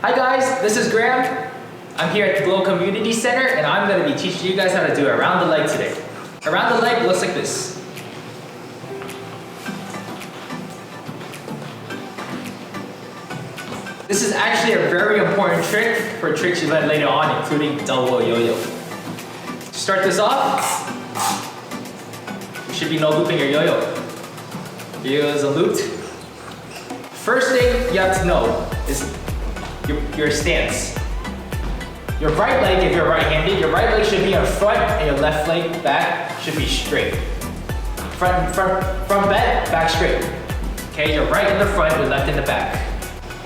Hi guys, this is Graham. I'm here at the Glow Community Center and I'm going to be teaching you guys how to do around the leg today. Around the leg looks like this. This is actually a very important trick for tricks you learn later on, including double yo-yo. To start this off, there should be no looping your yo-yo. Your yo-yo isn't looped. First thing you have to know is your stance. Your right leg, if you're right-handed, your right leg should be in front and your left leg back should be straight. Front back straight. Okay, your right in the front, your left in the back.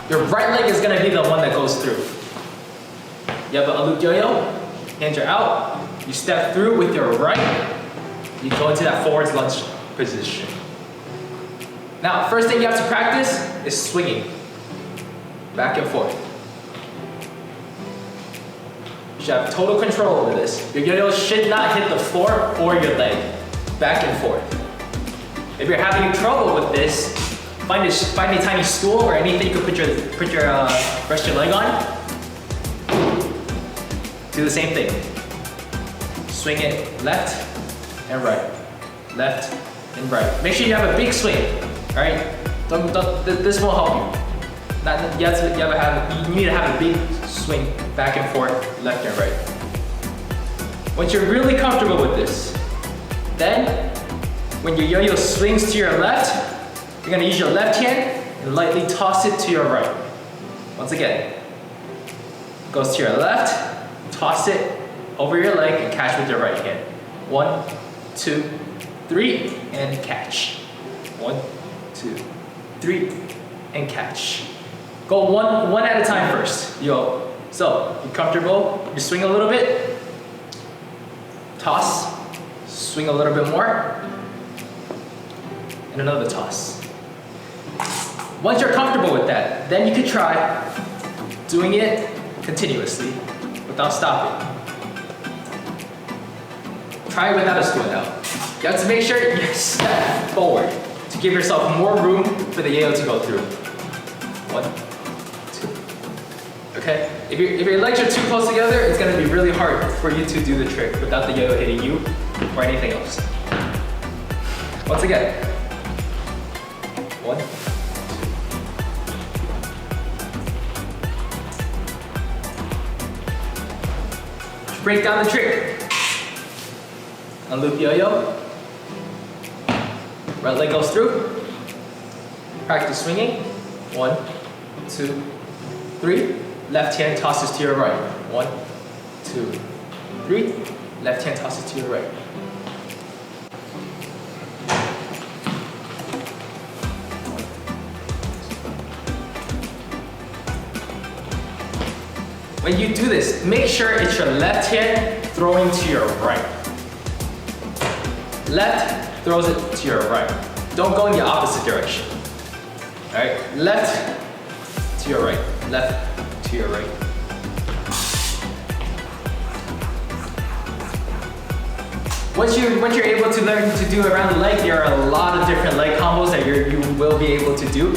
Your right leg is gonna be the one that goes through. You have a looped yo-yo, hands are out, you step through with your right, you go into that forwards lunge position. Now, first thing you have to practice is swinging, back and forth. You should have total control over this. Your yo-yo should not hit the floor or your leg, back and forth. If you're having trouble with this, find a tiny stool or anything you can rest your leg on. Do the same thing. Swing it left and right, left and right. Make sure you have a big swing. All right, this will help you. You need to have a big swing back and forth, left and right. Once you're really comfortable with this, then when your yo-yo swings to your left, you're gonna use your left hand and lightly toss it to your right. Once again, goes to your left, toss it over your leg and catch with your right hand. 1, 2, 3, and catch. 1, 2, 3, and catch. Go one at a time first. Yo. So, you're comfortable, you swing a little bit, toss, swing a little bit more, and another toss. Once you're comfortable with that, then you can try doing it continuously without stopping. Try it without a stool now. You have to make sure you step forward to give yourself more room for the yo-yo to go through. 1, 2. Okay? If your legs are too close together, it's gonna be really hard for you to do the trick without the yo-yo hitting you or anything else. Once again. 1, 2. Break down the trick. Unloop yo-yo. Right leg goes through. Practice swinging. 1, 2, 3. Left hand tosses to your right. 1, 2, 3. Left hand tosses to your right. When you do this, make sure it's your left hand throwing to your right. Left throws it to your right. Don't go in the opposite direction. All right, left to your right, left to your right. Once you're able to learn to do around the leg, there are a lot of different leg combos that you will be able to do.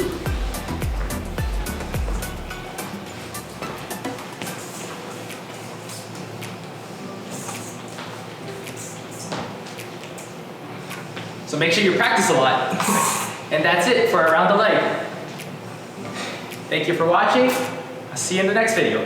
So make sure you practice a lot. And that's it for around the leg. Thank you for watching. I'll see you in the next video.